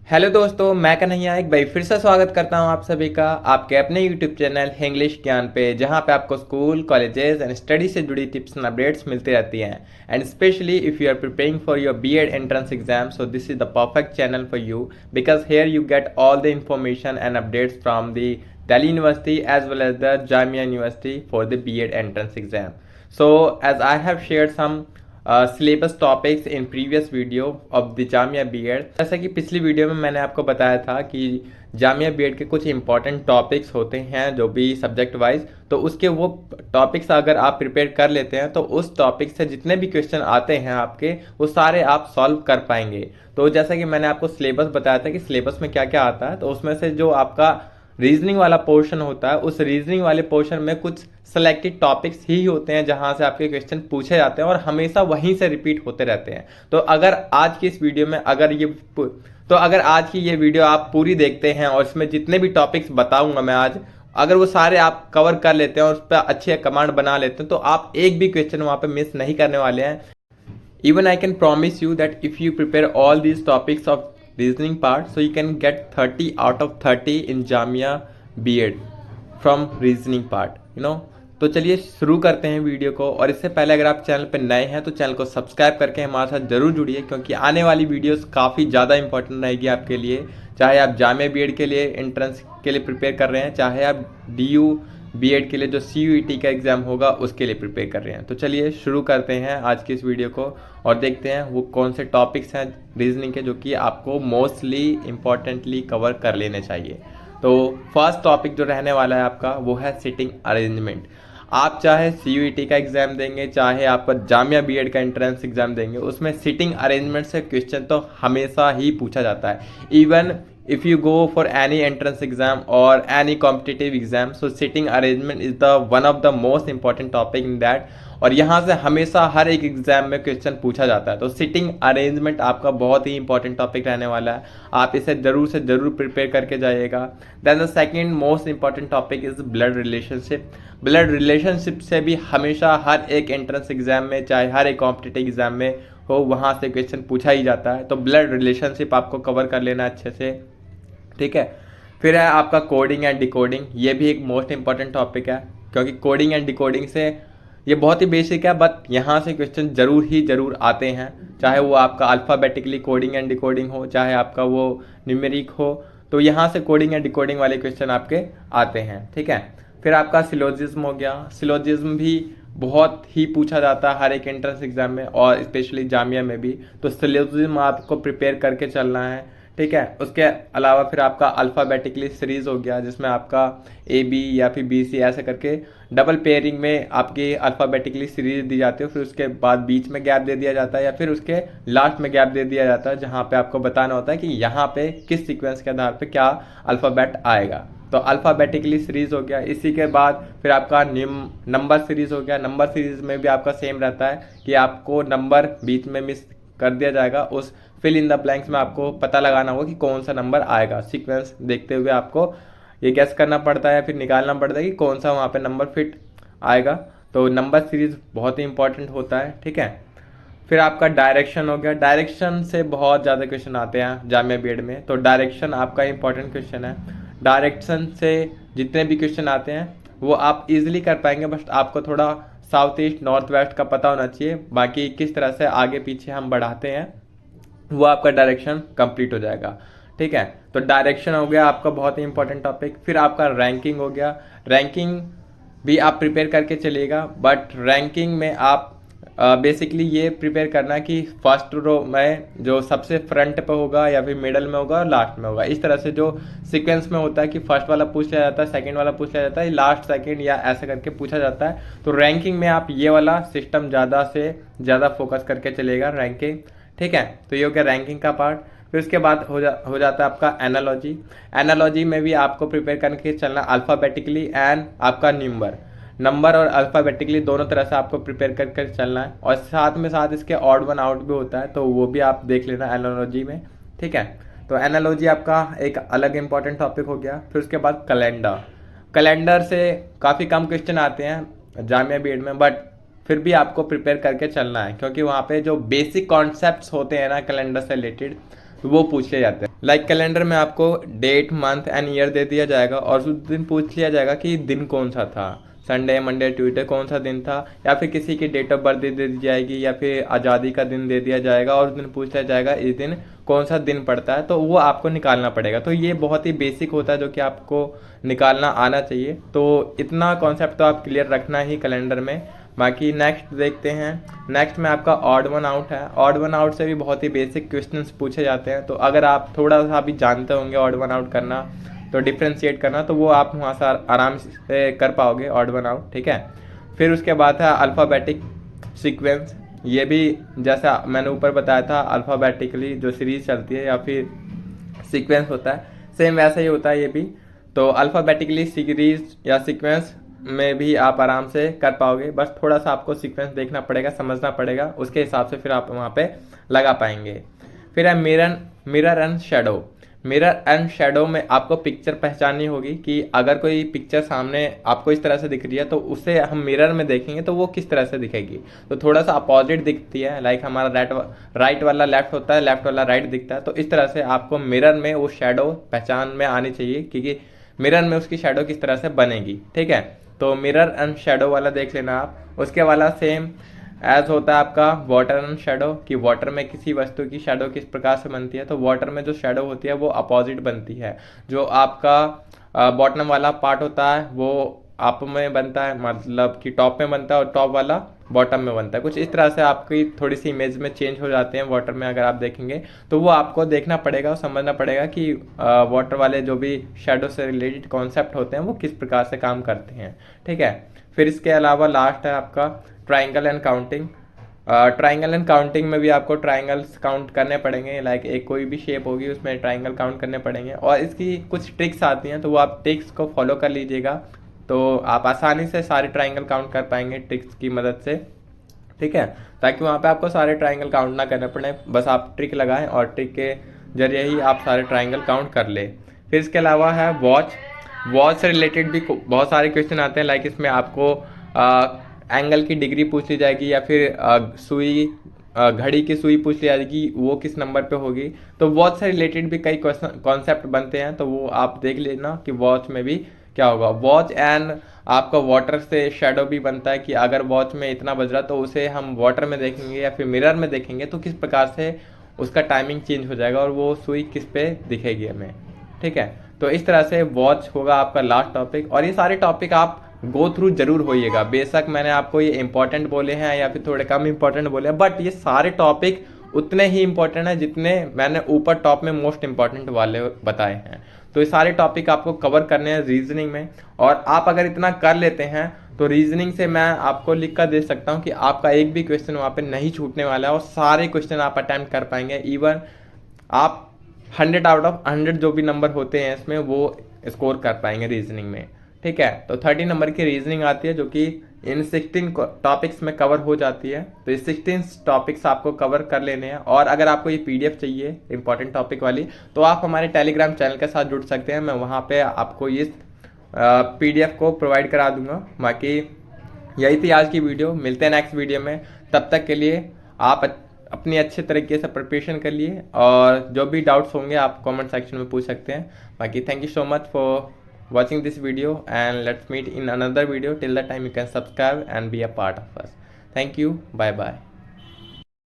Hello दोस्तों, मैं कन्हैया एक बार फिर से स्वागत करता हूं आप सभी का आपके अपने यूट्यूब चैनल इंग्लिश ज्ञान पे, जहां पे आपको स्कूल, कॉलेजेस एंड स्टडी से जुड़ी टिप्स एंड अपडेट्स मिलती रहती हैं। And specially if you are preparing for your B Ed entrance exam, so this is the perfect channel for you because here you get all the information and updates from the Delhi University as well as the Jamia University for the B.Ed entrance exam. So as I have shared some syllabus topics in previous video of the Jamia B Ed, जैसा कि पिछली video में मैंने आपको बताया था कि Jamia BEd के कुछ इंपॉर्टेंट टॉपिक्स होते हैं जो भी सब्जेक्ट वाइज, तो उसके वो टॉपिक्स अगर आप प्रिपेयर कर लेते हैं तो उस टॉपिक से जितने भी क्वेश्चन आते हैं आपके वो सारे आप सॉल्व कर पाएंगे। तो जैसा कि मैंने आपको सिलेबस बताया था कि सिलेबस में क्या क्या आता है, तो उसमें से जो आपका रीजनिंग वाला पोर्शन होता है, उस रीजनिंग वाले पोर्शन में कुछ सेलेक्टेड टॉपिक्स ही होते हैं जहां से आपके क्वेश्चन पूछे जाते हैं और हमेशा वहीं से रिपीट होते रहते हैं। तो अगर आज की इस वीडियो में अगर आज की ये वीडियो आप पूरी देखते हैं और इसमें जितने भी टॉपिक्स बताऊंगा मैं आज, अगर वो सारे आप कवर कर लेते हैं और उस पर अच्छे कमांड बना लेते हैं तो आप एक भी क्वेश्चन वहां पे मिस नहीं करने वाले हैं। Even I can promise you that if you prepare all these topics of reasoning part, so you can get 30 out of 30 in Jamia B.Ed from reasoning part, you know। तो चलिए शुरू करते हैं वीडियो को। और इससे पहले अगर आप चैनल पर नए हैं तो चैनल को सब्सक्राइब करके हमारे साथ जरूर जुड़िए, क्योंकि आने वाली वीडियोस काफ़ी ज़्यादा इंपॉर्टेंट रहेगी आपके लिए। चाहे आप जामिया बीएड के लिए एंट्रेंस के लिए प्रिपेयर कर रहे हैं, चाहे आप डीयू बीएड के लिए जो सीयूईटी का एग्जाम होगा उसके लिए प्रिपेयर कर रहे हैं। तो चलिए शुरू करते हैं आज की इस वीडियो को और देखते हैं वो कौन से टॉपिक्स हैं रीजनिंग के जो कि आपको मोस्टली इंपॉर्टेंटली कवर कर लेने चाहिए। तो फर्स्ट टॉपिक जो रहने वाला है आपका वो है सिटिंग अरेंजमेंट। आप चाहे सीयूईटी का एग्जाम देंगे, चाहे आपका जामिया बीएड का एंट्रेंस एग्जाम देंगे, उसमें सिटिंग अरेंजमेंट से क्वेश्चन तो हमेशा ही पूछा जाता है। Even if you go for any entrance exam or any competitive exam, so sitting arrangement is the one of the most important topic in that। और यहाँ से हमेशा हर एक एग्जाम में क्वेश्चन पूछा जाता है, तो सिटिंग अरेंजमेंट आपका बहुत ही इंपॉर्टेंट टॉपिक रहने वाला है। आप इसे जरूर से जरूर प्रिपेयर करके जाइएगा। Then the second most important topic is blood relationship. Blood relationship से भी हमेशा हर एक एंट्रेंस एग्जाम में, चाहे हर एक कॉम्पिटिटिव एग्जाम में हो, वहाँ से क्वेश्चन पूछा ही जाता है। तो ब्लड रिलेशनशिप आपको कवर कर लेना अच्छे से, ठीक है। फिर है आपका कोडिंग एंड डिकोडिंग। ये भी एक मोस्ट इंपॉर्टेंट टॉपिक है, क्योंकि कोडिंग एंड डिकोडिंग से ये बहुत ही बेसिक है, बट यहाँ से क्वेश्चन जरूर आते हैं। चाहे वो आपका अल्फ़ाबेटिकली कोडिंग एंड डिकोडिंग हो, चाहे आपका वो न्यूमेरिक हो, तो यहाँ से कोडिंग एंड डिकोडिंग वाले क्वेश्चन आपके आते हैं, ठीक है। फिर आपका सिलोजिज्म हो गया। सिलोजिज्म भी बहुत ही पूछा जाता है हर एक एंट्रेंस एग्जाम में और स्पेशली जामिया में भी, तो सिलोजिज्म आपको प्रिपेयर करके चलना है, ठीक है। उसके अलावा फिर आपका अल्फ़ाबेटिकली सीरीज हो गया, जिसमें आपका ए बी या फिर बी सी ऐसे करके डबल पेयरिंग में आपकी अल्फ़ाबेटिकली सीरीज दी जाती है। फिर उसके बाद बीच में गैप दे दिया जाता है या फिर उसके लास्ट में गैप दे दिया जाता है, जहाँ पे आपको बताना होता है कि यहाँ पे किस सीक्वेंस के आधार पे क्या अल्फ़ाबेट आएगा। तो अल्फ़ाबेटिकली सीरीज हो गया। इसी के बाद फिर आपका नंबर सीरीज हो गया। नंबर सीरीज में भी आपका सेम रहता है कि आपको नंबर बीच में मिस कर दिया जाएगा, उस फिल इन द ब्लैंक्स में आपको पता लगाना होगा कि कौन सा नंबर आएगा। सीक्वेंस देखते हुए आपको ये गैस करना पड़ता है, फिर निकालना पड़ता है कि कौन सा वहाँ पे नंबर फिट आएगा। तो नंबर सीरीज बहुत ही इंपॉर्टेंट होता है, ठीक है। फिर आपका डायरेक्शन हो गया। डायरेक्शन से बहुत ज़्यादा क्वेश्चन आते हैं जामिया बीएड में, तो डायरेक्शन आपका इंपॉर्टेंट क्वेश्चन है। डायरेक्शन से जितने भी क्वेश्चन आते हैं वो आप इजीली कर पाएंगे, बस आपको थोड़ा साउथ ईस्ट नॉर्थ वेस्ट का पता होना चाहिए। बाकी किस तरह से आगे पीछे हम बढ़ाते हैं वो आपका डायरेक्शन कंप्लीट हो जाएगा, ठीक है। तो डायरेक्शन हो गया आपका बहुत ही इंपॉर्टेंट टॉपिक। फिर आपका रैंकिंग हो गया। रैंकिंग भी आप प्रिपेयर करके चलिएगा, बट रैंकिंग में आप बेसिकली ये प्रिपेयर करना कि फर्स्ट रो में जो सबसे फ्रंट पे होगा या फिर मिडल में होगा और लास्ट में होगा। इस तरह से जो सीक्वेंस में होता है कि फर्स्ट वाला पूछ लिया जाता है, सेकंड वाला पूछ लिया जाता है, लास्ट सेकंड या ऐसे करके पूछा जाता है। तो रैंकिंग में आप ये वाला सिस्टम ज़्यादा से ज़्यादा फोकस करके चलेगा रैंकिंग, ठीक है। तो ये हो गया रैंकिंग का पार्ट। फिर उसके बाद हो जाता है आपका एनालॉजी। एनालॉजी में भी आपको प्रिपेयर करके चलना अल्फ़ाबेटिकली एंड आपका नंबर और अल्फ़ाबेटिकली दोनों तरह से आपको प्रिपेयर करके चलना है। और साथ में साथ इसके ऑड वन आउट भी होता है, तो वो भी आप देख लेना एनालॉजी में, ठीक है। तो एनालॉजी आपका एक अलग इंपॉर्टेंट टॉपिक हो गया। फिर उसके बाद कैलेंडर से काफ़ी कम क्वेश्चन आते हैं जामिया बीएड में, बट फिर भी आपको प्रिपेयर करके चलना है, क्योंकि वहाँ पे जो बेसिक कॉन्सेप्ट्स होते हैं ना कैलेंडर से रिलेटेड, तो वो पूछ लिया जाता है। लाइक कैलेंडर में आपको डेट, मंथ एंड ईयर दे दिया जाएगा और उस दिन पूछ लिया जाएगा कि दिन कौन सा था, संडे, मंडे, ट्यूसडे कौन सा दिन था, या फिर किसी की डेट ऑफ बर्थ दे दी जाएगी, या फिर आज़ादी का दिन दे दिया जाएगा और उस दिन पूछ लिया जाएगा इस दिन कौन सा दिन पड़ता है, तो वो आपको निकालना पड़ेगा। तो ये बहुत ही बेसिक होता है जो कि आपको निकालना आना चाहिए। तो इतना कॉन्सेप्ट तो आप क्लियर रखना ही कैलेंडर में। बाकी नेक्स्ट देखते हैं। नेक्स्ट में आपका ऑड वन आउट है। ऑड वन आउट से भी बहुत ही बेसिक क्वेश्चंस पूछे जाते हैं, तो अगर आप थोड़ा सा भी जानते होंगे ऑड वन आउट करना, तो डिफ्रेंशिएट करना, तो वो आप वहाँ से आराम से कर पाओगे ऑड वन आउट, ठीक है। फिर उसके बाद है अल्फ़ाबेटिक सीक्वेंस। ये भी जैसा मैंने ऊपर बताया था, अल्फ़ाबेटिकली जो सीरीज चलती है या फिर सीक्वेंस होता है, सेम वैसा ही होता है ये भी। तो अल्फ़ाबेटिकली सीरीज या सीक्वेंस में भी आप आराम से कर पाओगे, बस थोड़ा सा आपको सीक्वेंस देखना पड़ेगा, समझना पड़ेगा, उसके हिसाब से फिर आप वहाँ पे लगा पाएंगे। फिर है mirror and shadow. Mirror and shadow में आपको पिक्चर पहचाननी होगी कि अगर कोई पिक्चर सामने आपको इस तरह से दिख रही है तो उसे हम मिरर में देखेंगे तो वो किस तरह से दिखेगी। तो थोड़ा सा अपोजिट दिखती है, लाइक हमारा राइट वाला लेफ्ट होता है, लेफ्ट वाला राइट दिखता है, तो इस तरह से आपको मिरर में वो शेडो पहचान में आनी चाहिए, क्योंकि मिरर में उसकी शेडो किस तरह से बनेगी, ठीक है। तो मिरर एंड शेडो वाला देख लेना आप। उसके वाला सेम एज होता है आपका वाटर एंड शेडो, कि वाटर में किसी वस्तु की शेडो किस प्रकार से बनती है। तो वाटर में जो शेडो होती है वो अपोजिट बनती है। जो आपका बॉटम वाला पार्ट होता है वो अप में बनता है, मतलब कि टॉप में बनता है, और टॉप वाला बॉटम में बनता है। कुछ इस तरह से आपकी थोड़ी सी इमेज में चेंज हो जाते हैं वाटर में, अगर आप देखेंगे तो वो आपको देखना पड़ेगा और समझना पड़ेगा कि वाटर वाले जो भी शेडो से रिलेटेड कॉन्सेप्ट होते हैं वो किस प्रकार से काम करते हैं, ठीक है। फिर इसके अलावा लास्ट है आपका triangle and counting. Triangle and counting में भी आपको ट्राइंगल्स काउंट करने पड़ेंगे, लाइक एक कोई भी शेप होगी उसमें ट्राइंगल काउंट करने पड़ेंगे, और इसकी कुछ ट्रिक्स आती हैं, तो वो आप ट्रिक्स को फॉलो कर लीजिएगा, तो आप आसानी से सारे ट्राइंगल काउंट कर पाएंगे ट्रिक्स की मदद से, ठीक है। ताकि वहाँ पे आपको सारे ट्राइंगल काउंट ना करने पड़े, बस आप ट्रिक लगाएं और ट्रिक के जरिए ही आप सारे ट्राइंगल काउंट कर ले। फिर इसके अलावा है वॉच। वॉच से रिलेटेड भी बहुत सारे क्वेश्चन आते हैं, लाइक इसमें आपको एंगल की डिग्री पूछ ली जाएगी, या फिर सुई, घड़ी की सुई पूछ ली जाएगी, वो किस नंबर पे होगी। तो वॉच से रिलेटेड भी कई कॉन्सेप्ट बनते हैं, तो वो आप देख लेना कि वॉच में भी क्या होगा। वॉच एंड आपका वाटर से शेडो भी बनता है, कि अगर वॉच में इतना बज रहा तो उसे हम वाटर में देखेंगे या फिर मिरर में देखेंगे तो किस प्रकार से उसका टाइमिंग चेंज हो जाएगा और वो सुई किस पे दिखेगी हमें, ठीक है। तो इस तरह से वॉच होगा आपका लास्ट टॉपिक, और ये सारे टॉपिक आप गो थ्रू जरूर होइएगा। बेशक मैंने आपको ये इंपॉर्टेंट बोले हैं या फिर थोड़े कम इंपॉर्टेंट बोले हैं, बट ये सारे टॉपिक उतने ही इंपॉर्टेंट हैं जितने मैंने ऊपर टॉप में मोस्ट इंपॉर्टेंट वाले बताए हैं। तो ये सारे टॉपिक आपको कवर करने हैं रीजनिंग में, और आप अगर इतना कर लेते हैं तो रीजनिंग से मैं आपको लिख कर दे सकता हूँ कि आपका एक भी क्वेश्चन वहाँ पे नहीं छूटने वाला है, और सारे क्वेश्चन आप अटैम्प्ट कर पाएंगे। इवन आप 100 आउट ऑफ 100 जो भी नंबर होते हैं इसमें वो स्कोर कर पाएंगे रीजनिंग में, ठीक है। तो 30 नंबर की रीजनिंग आती है जो कि इन 16 टॉपिक्स में कवर हो जाती है। तो ये 16 टॉपिक्स आपको कवर कर लेने हैं, और अगर आपको ये पीडीएफ चाहिए इंपॉर्टेंट टॉपिक वाली तो आप हमारे टेलीग्राम चैनल के साथ जुड़ सकते हैं। मैं वहाँ पे आपको इस पीडीएफ को प्रोवाइड करा दूंगा। बाकी यही थी आज की वीडियो, मिलते हैं नेक्स्ट वीडियो में। तब तक के लिए आप अपनी अच्छे तरीके से प्रिपरेशन कर लिए, और जो भी डाउट्स होंगे आप कमेंट सेक्शन में पूछ सकते हैं। बाकी thank you so much for watching this video, and let's meet in another video. Till that time you can subscribe and be a part of us. Thank you. Bye bye.